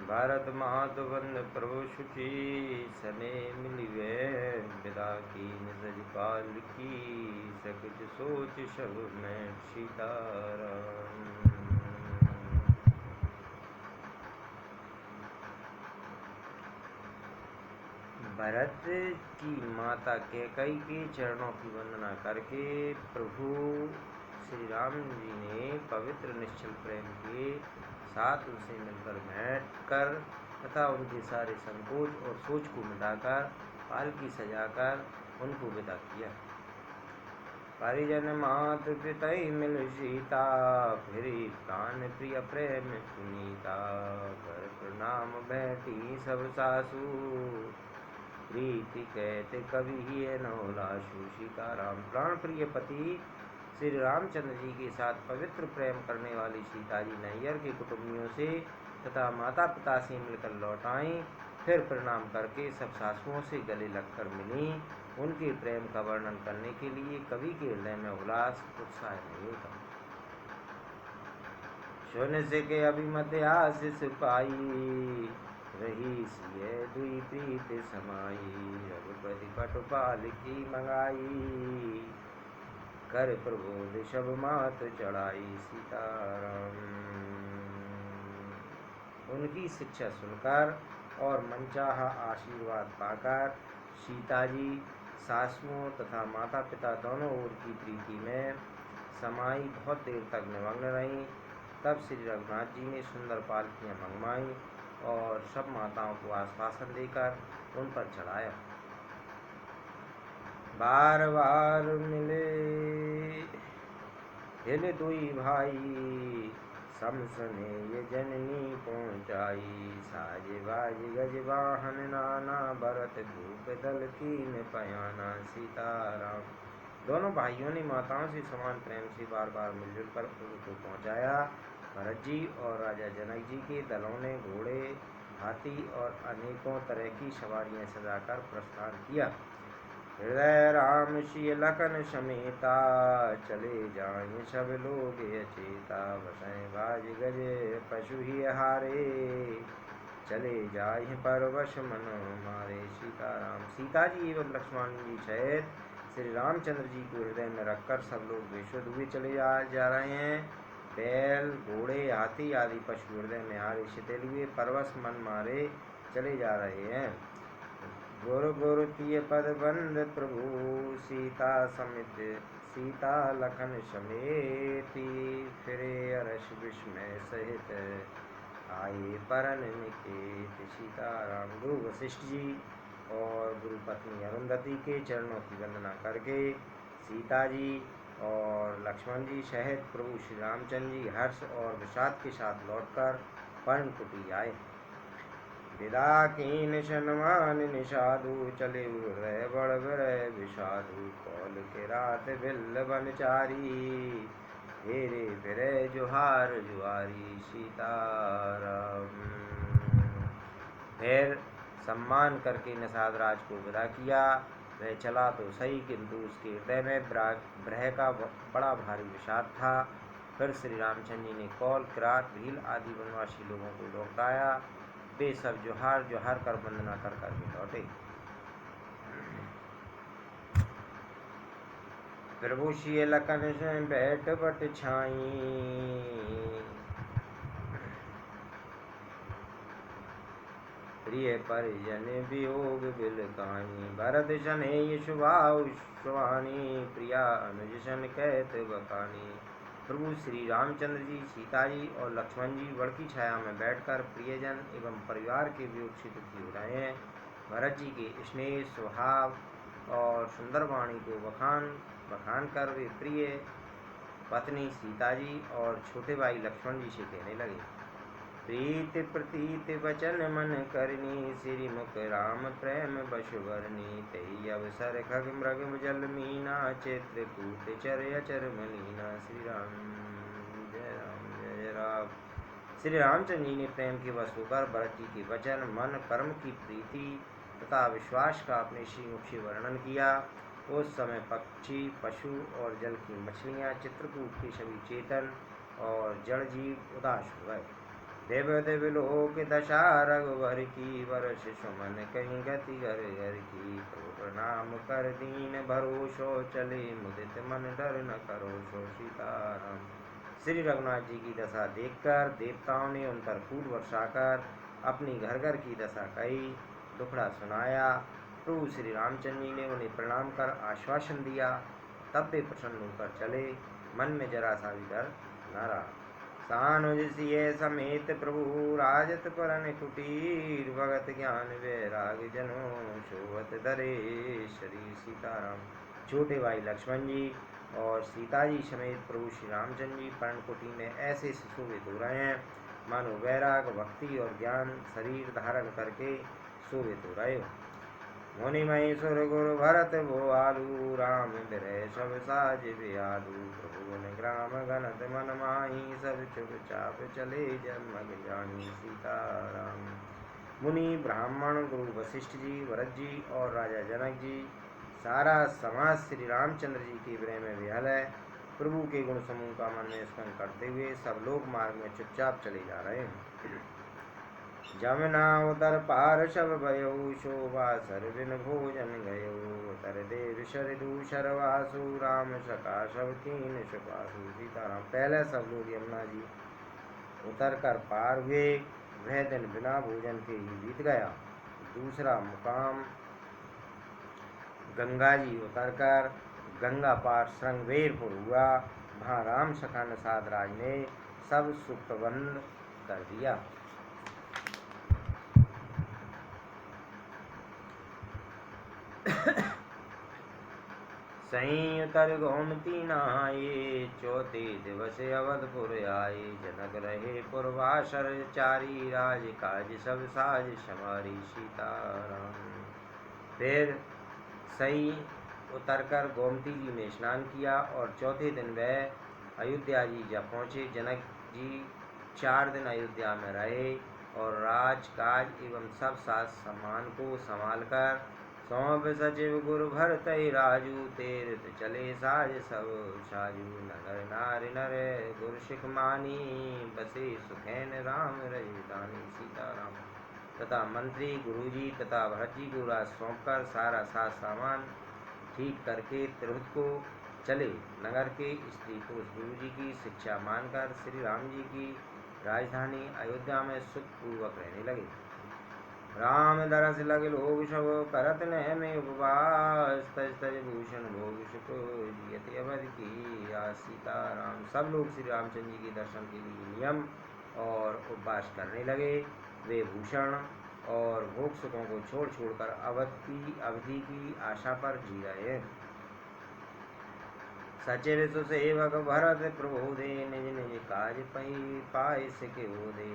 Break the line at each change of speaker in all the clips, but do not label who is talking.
भारत माधवंद प्रभु शुचि सने मिलिवे विदा की सज पाल की सकुच सोच सब में सीताराम। भरत की माता कैकेयी के चरणों की वंदना करके प्रभु श्री राम जी ने पवित्र निश्चल प्रेम के साथ उनसे मिलकर भेंट कर तथा उनके सारे संकोच और सोच को मिटाकर पालकी सजाकर उनको विदा किया। परिजन मात पितई मिल सीता फिरी प्राण प्रिय प्रेम पुनीता। कर प्रणाम बैठी सब सासू प्रीति कहते कवि ही नौलाशु। सीताराम। प्राण प्रिय पति श्री रामचंद्र जी के साथ पवित्र प्रेम करने वाली सीता जी नैयर के कुटुंबियों से तथा माता पिता से मिलकर लौट आईं। फिर प्रणाम करके सब सासुओं से गले लगकर मिली। उनके प्रेम का वर्णन करने के लिए कवि के हृदय में उल्लास उत्साह नहीं होता। सुन से के अभिमत आशीष पाई रही सिय दुई प्रीत समाई। रघुपति पटुपाल की मंगाई कर प्रबोध सब मात चढ़ाई। सीताराम। उनकी शिक्षा सुनकर और मनचाहा आशीर्वाद पाकर सीता जी सासुओं तथा माता पिता दोनों ओर की प्रीति में समाई बहुत देर तक निमग्न रहीं। तब श्री रघुनाथ जी ने सुंदर पालकियाँ मंगवाईं और सब माताओं को आश्वासन देकर उन पर चढ़ाया। बार बार मिले हिल दुई भाई समसने ये जननी पहुँचाई। साज बाज गज वाहन नाना भरत भूप दल कीन पयाना। सीताराम। दोनों भाइयों ने माताओं से समान प्रेम से बार बार मिलजुल कर उनको पहुँचाया। भरत जी और राजा जनक जी के दलों ने घोड़े हाथी और अनेकों तरह की सवारियां सजाकर प्रस्थान किया। हृदय राम सिय लखन समेता चले जाएं सब लोग अचेता। बसें बाज गजे पशु ही हारे चले जाए परवश मनो मारे। सीताराम। सीता जी एवं लक्ष्मण जी सहित श्री रामचंद्र जी को हृदय में रखकर सब लोग बेसुध हुए चले जा रहे हैं। बैल घोड़े हाथी आदि पशु हृदय में हारे शिथिल हुए परवश मन मारे चले जा रहे हैं। गुरु गुरु तिय पद बंद प्रभु सीता समित सीता लखन समेती। फिरे अरस विस्मय सहित आए परन निकेत। सीताराम। गुरु वशिष्ठ जी और गुरु पत्नी अरुंधति के चरणों की वंदना करके सीता जी और लक्ष्मण जी सहित प्रभु श्री रामचंद्र जी हर्ष और विषाद के साथ लौटकर पर्णकुटी आए। विदा कीन सन्मान निषादु चले हृदय बड़ विरह विषादु। कौल के रात बिल्ल बनचारी हेरे फिरे जुहार जुआरी। सीताराम। फिर सम्मान करके निषाद राज को विदा किया। वह चला तो सही किंतु उसके हृदय में ब्रह का बड़ा भारी विषाद था। फिर श्री रामचंद्र जी ने कौल किरात भील आदि वनवासी लोगों को लौटाया। वे सब जोहार जोहार कर वंदना कर करके लौटे। प्रभु सिय लखन से बैठ बट छाई प्रिय परिजन वियोग बिलकाई। भरत सनेय सुभाव सुहानी प्रिया अनुज सन कहत बखानी। प्रभु श्री रामचंद्र जी सीता जी और लक्ष्मण जी वड़ की छाया में बैठकर प्रियजन एवं परिवार के वियोग से दुखी हो रहे हैं। भरत जी के स्नेह स्वभाव और सुंदर वाणी को बखान कर वे प्रिय पत्नी सीता जी और छोटे भाई लक्ष्मण जी से कहने लगे। प्रीति प्रतीत वचन मन करनी श्री मुख राम प्रेम बशुवरनी। तई अवसर खग मृग जल मीना चित्रकूट चर अचर मलीना। श्री राम जय राम जय राम। श्री रामचंद्र जी ने प्रेम के वश होकर भरत जी के वचन मन कर्म की प्रीति तथा विश्वास का अपने श्रीमुख से वर्णन किया। उस समय पक्षी पशु और जल की मछलियाँ चित्रकूट के सभी चेतन और जड़ जीव उदास हो गए। देव देव लोक दशा रघुवर की, वर्ष सुमन कहीं गति घर घर की। प्रभु प्रणाम कर दीन भरोसो, चले मुदित मन डर न करो सो। सीताराम। श्री रघुनाथ जी की दशा देखकर देवताओं ने उन पर फूल वर्षाकर अपनी घर घर की दशा कही, दुखड़ा सुनाया। प्रभु श्री रामचंद्र जी ने उन्हें प्रणाम कर आश्वासन दिया। तब वे प्रसन्न होकर चले, मन में जरा सा भी डर न रहा। सानुज सिय समेत प्रभु, राजत परन कुटीर। भगत ज्ञान वैराग जनो, शोभत धरे शरीर। सीताराम। छोटे भाई लक्ष्मण जी और सीता जी समेत प्रभु श्री रामचंद्र जी पर्ण कुटी में ऐसे सुशोभित हो रहे हैं मानो वैराग, भक्ति और ज्ञान शरीर धारण करके शोभित हो रहे हो। मुनि महेश्वर गुरु भरत भो आलू, राम विरह सब साज बियालू। प्रभु गुण ग्राम गणत मन माही, सब चुप चाप चले जन्मग जानी। सीताराम। मुनि ब्राह्मण गुरु वशिष्ठ जी, भरत जी और राजा जनक जी, सारा समाज श्री रामचंद्र जी के विरह में विहल है। प्रभु के गुण समूह का मन में स्मरण करते हुए सब लोग मार्ग में चुपचाप चले जा रहे हैं। जमुना उतर पार सब भयो, शोभा सर बिन भोजन गयो। उतर देव शर दूषर वासु, राम सका सब कीन सुपासु। सीताराम। पहले सब लोग यमुना जी उतर कर पार हुए, वह दिन बिना भोजन के ही बीत गया। दूसरा मुकाम गंगा जी उतरकर गंगा पार श्रृंगवेरपुर हुआ। वहाँ राम सखा निषाद राज ने सब सुख प्रबंध कर दिया। सही उतर गोमती नहाए, चौथे दिवस अवधपुर आए। जनक रहे पुरवासर चारी, राज काज सब साज समारी। सीताराम। फिर सही उतरकर गोमती जी में स्नान किया और चौथे दिन वह अयोध्या जी जा पहुँचे। जनक जी 4 दिन अयोध्या में रहे और राजकाज एवं सब साज सामान को संभालकर सौंप सचिव गुरु भरत राजू। तीर्थ चले साज सब साजू, नगर नारी नर गुरु सिख मानी। बसे सुखैन राम रजदानी। सीताराम। तथा मंत्री गुरुजी तथा भरत जी को राज सौंपकर सारा साज सामान ठीक करके तिरुपति को चले। नगर के स्त्री पुरुष गुरु जी की शिक्षा मानकर श्री राम जी की राजधानी अयोध्या में सुखपूर्वक रहने लगे। राम दरस लग लोग सब, करत नह में उपवास। तज तज भूषण भोग सुख, जियत अवध की आस। सीताराम। सब लोग श्री रामचंद्र जी के दर्शन के लिए नियम और उपवास करने लगे। वे भूषण और भोग सुखों को छोड़ छोड़कर अवधि की आशा पर जी रहे हैं। सचिव सुसेवक भरत प्रबोधे, निज निज काज पही पाए सिके ओदे।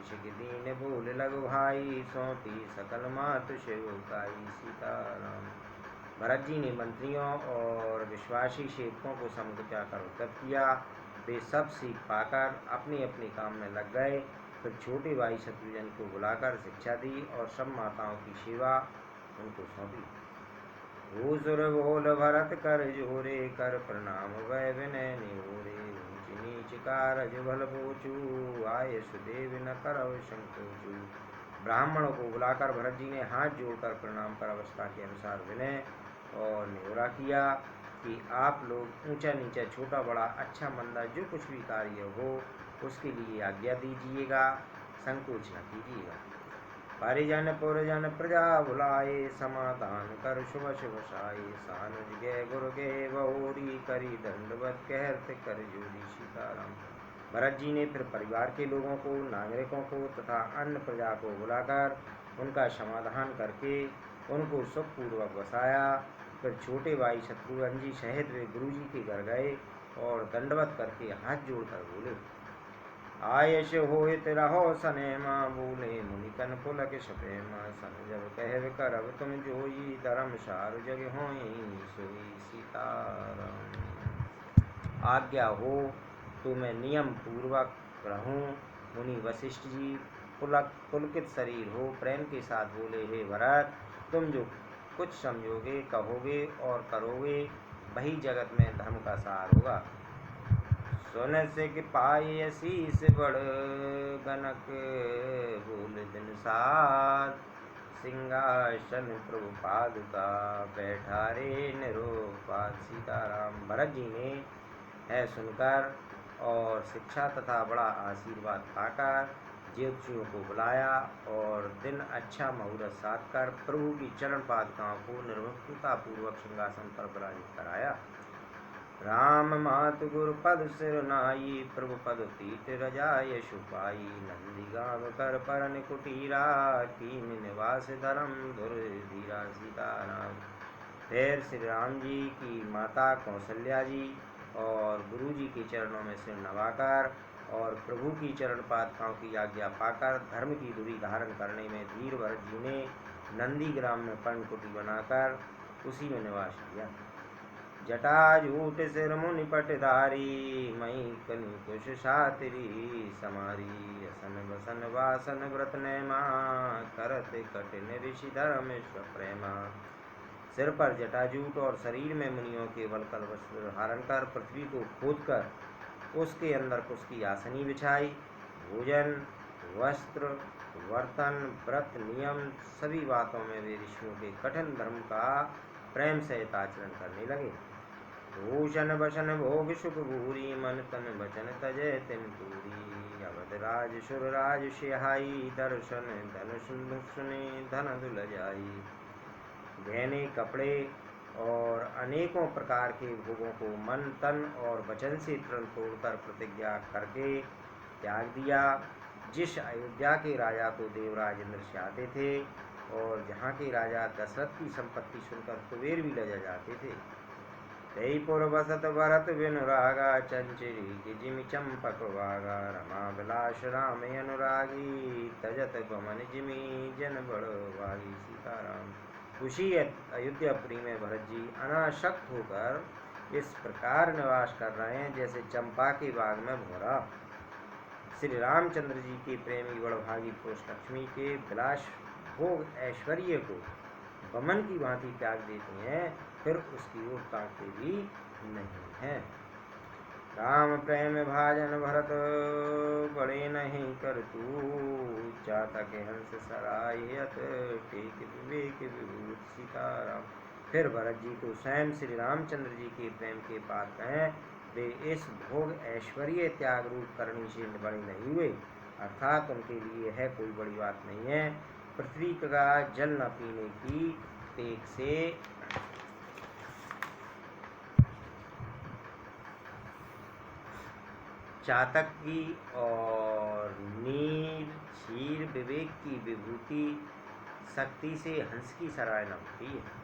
सिख दीन बोल लगु भाई, सौंपी सकल मातु सेवकाई। सीताराम। भरत जी ने मंत्रियों और विश्वासी सेवकों को समझाकर उत्तर किया। वे सब सीख पाकर अपने अपने काम में लग गए। फिर छोटे भाई शत्रुघ्न को बुलाकर शिक्षा दी और सब माताओं की सेवा उनको सौंपी। भूसुर बोल भरत कर जोरे, कर प्रणाम वै विनय निहोरे। ऊंच नीच कारज भल पोचू, आय सुदेव न करव संकोचू। ब्राह्मणों को बुलाकर भरत जी ने हाथ जोड़कर प्रणाम कर अवस्था के अनुसार विनय और निहोरा किया कि आप लोग ऊंचा नीचा छोटा बड़ा अच्छा मंदा जो कुछ भी कार्य हो उसके लिए आज्ञा दीजिएगा, संकोच न कीजिएगा। परिजन पुरजन प्रजा बुलाए, समाधान कर शुभ शुभ साई। सानुज गे गुरु गे बहुरी, करी दंडवत कहत कर जोरी। सीताराम। भरत जी ने फिर परिवार के लोगों को, नागरिकों को तथा अन्य प्रजा को बुलाकर उनका समाधान करके उनको सुखपूर्वक बसाया। फिर छोटे भाई शत्रुघ्न जी सहित वे गुरु जी के घर गए और दंडवत करके हाथ जोड़कर बोले, आयश होइत रहो सनेमा। बोले मुनिकन पुलक सपेमा, सन जब कहब करब तुम जोई। धर्म सार जग होई सोई। सीताराम। आज्ञा हो तो मैं नियम पूर्वक रहूं। मुनि वशिष्ठ जी पुलकित शरीर हो प्रेम के साथ बोले, हे भरत, तुम जो कुछ समझोगे, कहोगे और करोगे वही जगत में धर्म का सार होगा। सुन सिख पाए शीस बड़ गनक बोल दिन साध सिंहासन प्रभुपाद का बैठा रे निरोपाद। सीताराम। भरत जी ने है सुनकर और शिक्षा तथा बड़ा आशीर्वाद पाकर ज्योतिषियों को बुलाया और दिन अच्छा मुहूर्त साध कर प्रभु की चरण पादुकाओं को निर्भुक्ता पूर्वक सिंहासन पर विराजित कराया। राम मातु गुरु पद सिर नाई प्रभु पद पीठ रजाय सुपाई। नंदी गांव कर परन कुटीरा कीन निवास धर्म धुर धीरा। सीताराम। फिर श्री राम जी की माता कौशल्या जी और गुरु जी के चरणों में सिर नवाकर और प्रभु की चरण पादुकाओं की आज्ञा पाकर धर्म की धुरी धारण करने में धीर भरत जी ने नंदी ग्राम में पर्णकुटी बनाकर उसी में निवास किया। जटाजूट सिर मुनि पटधारी मई कनि कुश सातरी समारी। असन बसन वासन व्रत नैमा करत कठिन ऋषि धर्म प्रेमा। सिर पर जटाजूट और शरीर में मुनियों के वलकल वस्त्र धारण कर पृथ्वी को खोद कर उसके अंदर कुश की आसनी बिछाई। भोजन वस्त्र वर्तन व्रत नियम सभी बातों में वे ऋषियों के कठिन धर्म का प्रेम सहित आचरण करने लगे। भूषण बसन भोग सुख भूरी मन तन बचन तजय तिन पूरी। अवध राज सुर राज सिहाई दर्शन धनुष सुने धन दुल जाई। गहने कपड़े और अनेकों प्रकार के भोगों को मन तन और वचन से तृण तोड़कर प्रतिज्ञा करके त्याग दिया। जिस अयोध्या के राजा को देवराज इंद्र चाहते थे और जहाँ के राजा दशरथ की संपत्ति सुनकर कुबेर भी लजा जाते थे। तयपुर बसत भरत बिनु रागा चंचरी जिमि चंपक वागा। रमा विलास राम अनुरागी तजत गमन जिमि जन बड़ वागी। सीताराम। उसी अयोध्यापुरी में भरत जी अनासक्त होकर इस प्रकार निवास कर रहे हैं जैसे चंपा के बाग में भौरा। श्री रामचंद्र जी के प्रेमी बड़भागी पुरुष लक्ष्मी के विलास भोग ऐश्वर्य को बमन की भांति त्याग देते हैं, फिर उसकी ओर ताकते भी नहीं है। राम प्रेम भाजन भरत बड़े नहीं कर तू। चातक हंस सरायत टेक विवेक विभूत। सीताराम। फिर भरत जी को स्वयं श्री रामचंद्र जी के प्रेम के पात्र हैं। वे इस भोग ऐश्वर्य त्याग रूप करने से बड़े नहीं हुए, अर्थात उनके लिए है कोई बड़ी बात नहीं है। पृथ्वी का जल न पीने की टेक से चातक की और नीर क्षीर विवेक की विभूति शक्ति से हंस की सराहना होती है।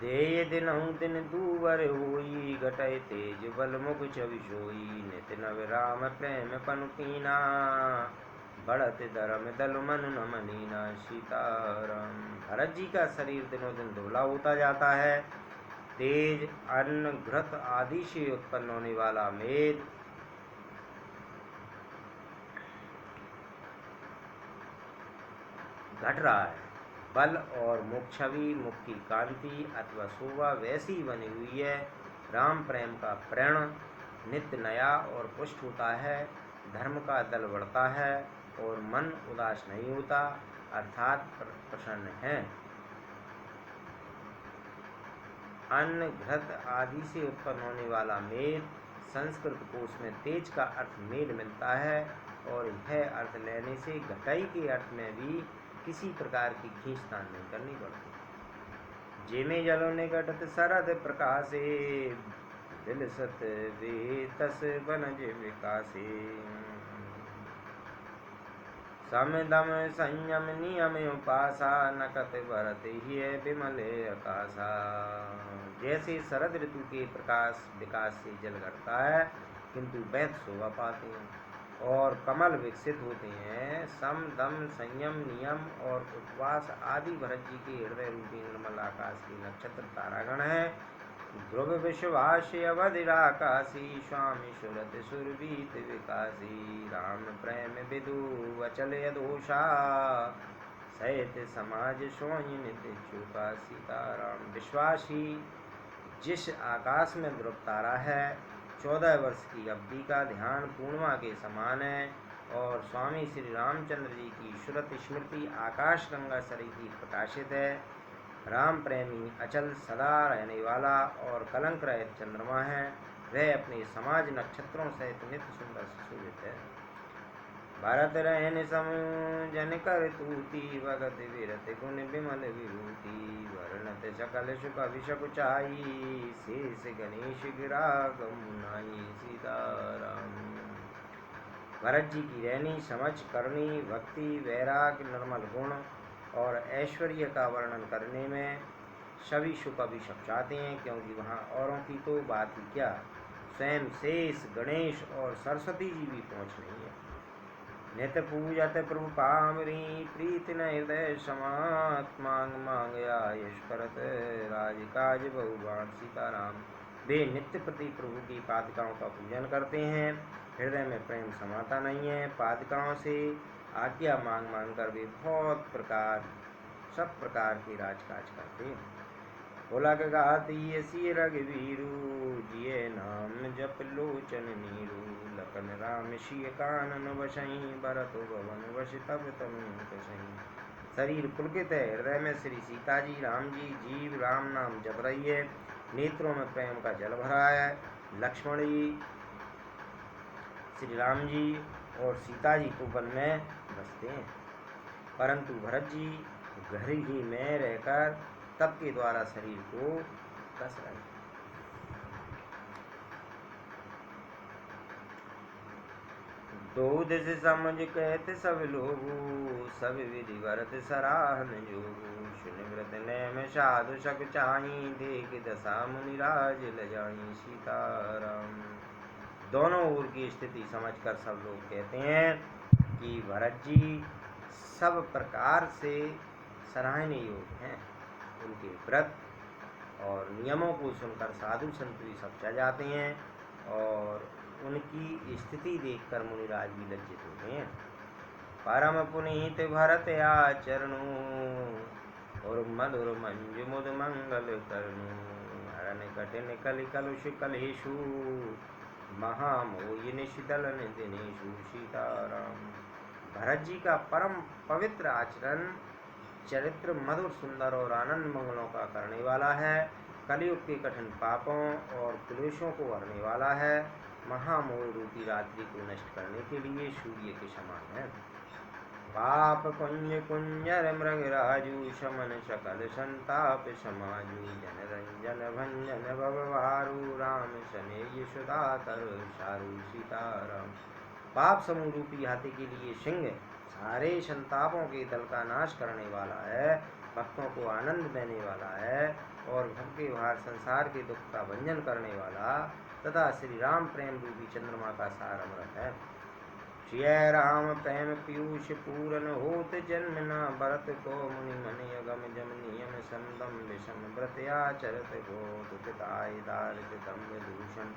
देय दिनहु दिन दूवर होई घटय तेज बल मुख छवि सोई। नित नव राम प्रेम पनुकीना बढ़त धर्म दल मन न मनीना। सीताराम। भरत जी का शरीर दिनों दिन दुबला होता जाता है। तेज अन्न घृत आदि से उत्पन्न होने वाला मेद घट रहा है। बल और मुख छवि मुख की कांति अथवा शोभा वैसी बनी हुई है। राम प्रेम का प्रण नित्य नया और पुष्ट होता है। धर्म का दल बढ़ता है और मन उदास नहीं होता, अर्थात प्रसन्न है। अन्न घृत आदि से उत्पन्न होने वाला मेद, संस्कृत कोश में तेज का अर्थ मेद मिलता है और यह अर्थ लेने से घटाई के अर्थ में भी किसी प्रकार की खींचतान नहीं करनी पड़ती। जेमे जलों ने घटत शरद प्रकाशे दिल सत वे तस बनज विकासे। समदम संयम नियम उपासा नकत भरत ही विमल आकाशा। जैसे शरद ऋतु के प्रकाश विकास से जल घटता है किंतु वैध शोभा पाते हैं और कमल विकसित होते हैं। सम दम संयम नियम और उपवास आदि भरत जी के हृदय रूपी निर्मल आकाश के नक्षत्र तारागण है। ध्रुव विश्वासी अवधिराकाशी स्वामी सुरत सुरवीत विकासी। राम प्रेम विदु वचल यदोषा सहित समाज सोई नित्य चूका। सीताराम। विश्वासी जिस आकाश में ध्रुव तारा है 14 वर्ष की अवधि का ध्यान पूर्णिमा के समान है, और स्वामी श्री रामचंद्र जी की श्रुति स्मृति आकाश गंगा सरिती प्रकाशित है। राम प्रेमी अचल सदा रहने वाला और कलंक रहित चंद्रमा है। वह अपने समाज नक्षत्रों सहित नित्य सुंदर सुशोभित है। भरत रहन सम जन कर तूती, भगत विरत गुण विमल विभूति, वर्णत सकल सुख अभिषक चाई, शेष गणेश गिरा गमुनाई। सीताराम। भरत जी की रहनी, समझ, करनी, भक्ति, वैराग, निर्मल गुण और ऐश्वर्य का वर्णन करने में सभी शुक अभिषक चाहते हैं, क्योंकि वहाँ औरों की तो बात ही क्या, स्वयं शेष, गणेश और सरस्वती जी भी पहुँच नहीं है। नित पूजत प्रभु पामरी, प्रीत न हृदय समात, मांग मांग आयुष करत, राज काज बहुबान। सीताराम। वे नित्य प्रति प्रभु की पादुकाओं का पूजन करते हैं, हृदय में प्रेम समाता नहीं है। पादुकाओं से आज्ञा मांग मांग कर वे सब प्रकार के राजकाज करते हैं। भोला के गाती सी रघुवीरू, जिये नाम जप लोचन नीरू, लखन राम सिय कानन वसई, भरत भवन वश तब तम कसई। शरीर पुलकित है, हृदय में श्री सीता जी, राम जी, जीव राम नाम जप रही है, नेत्रों में प्रेम का जल भरा है। लक्ष्मण जी, श्री राम जी और सीता जी तो वन में बसते हैं, परंतु भरत जी घर ही में रहकर तप के द्वारा शरीर को कस रहे हैं। दो दिस समझ कहते सब लोगू, सब विधि व्रत सराहन जोगू, सुन व्रत नेम साधु सक चाही, देख दशा मुनिराज लजाई। सीताराम। दोनों ओर की स्थिति समझकर सब लोग कहते हैं कि भरत जी सब प्रकार से सराहनीय योग हैं। उनके व्रत और नियमों को सुनकर साधु संत भी सब चा जाते हैं, और उनकी स्थिति देखकर मुनिराज भी लज्जित होते हैं। परम पुनीत भरत आचरणु, और मधुर मंजु मुद मंगल करनु, हरण कठिन कलि कलुष कलेशु, महामोहि निशितलन दिनेशु। सीताराम। भरत जी का परम पवित्र आचरण, चरित्र मधुर सुंदर और आनंद मंगलों का करने वाला है, कलयुग के कठिन पापों और क्लेशों को हरने वाला है, महामोह रूपी रात्रि को नष्ट करने के लिए सूर्य के समान है। पाप कुंज कुंजर मृगराजू, शमन सकल संताप समाजू, जन रंजन भंजन भववारू, राम सनेय सुधाकर सारू। सीताराम। पाप समूह रूपी हाथी के लिए सिंह सारे संतापों के दल का नाश करने वाला है, भक्तों को आनंद देने वाला है, और भक्ति भार संसार के दुख का भंजन करने वाला तथा श्री राम प्रेम रूपी चंद्रमा का सार अमृत है। श्री राम प्रेम पीयूष पूरन होत जन्म न, भरत को मुनि मन अगम जम नियम समदम विषम, व्रत आचरत गो दुखदाय दारिद्र दम्भ दूषण,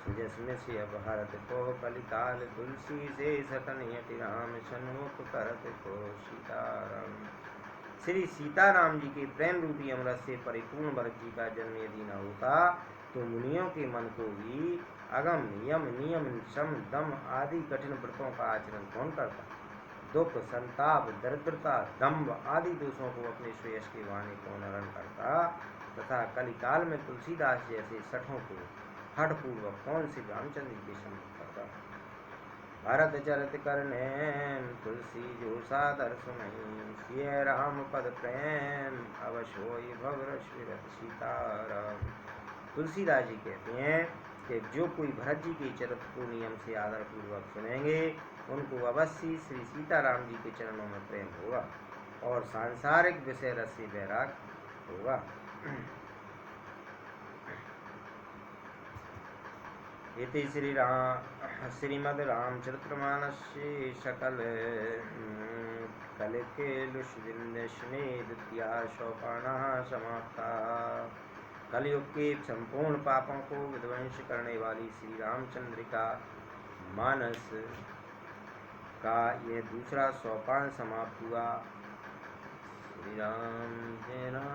सुजस्मि भारत को कलिकाल, तुलसी से सतन यति राम सन्मुख करत को। सीताराम। श्री सीताराम जी के प्रेम रूपी अमृत से परिपूर्ण भरत जी का जन्म यदि न होता तो मुनियों के मन को भी अगम यम नियम सम दम आदि कठिन व्रतों का आचरण कौन करता। दुख संताप दरिद्रता दम्भ आदि दोषों को अपने श्रेयस के बहाने कौन हरण करता, तथा कलिकाल में तुलसीदास जैसे सठों को हठ पूर्वक कौन श्री रामचंद्र के सम्मुख करता। भरत चरित करने तुलसी जो सादर सुनई, सिय राम पद प्रेम अवश्य भवरस विरत। सीताराम। तुलसीदास जी कहते हैं कि जो कोई भरत जी के चरित्र को नियम से आदर पूर्वक सुनेंगे, उनको अवश्य श्री सीताराम जी के चरणों में प्रेम होगा और सांसारिक विषय रस से वैराग होगा। इति श्रीमद् रामचरितमानस सकल कलिकेलुषविंदशने द्वितीया सोपानः समाप्ता। कलयुग के संपूर्ण पापों को विध्वंस करने वाली श्री रामचंद्र का मानस का यह दूसरा सोपान समाप्त हुआ। श्री राम जय राम।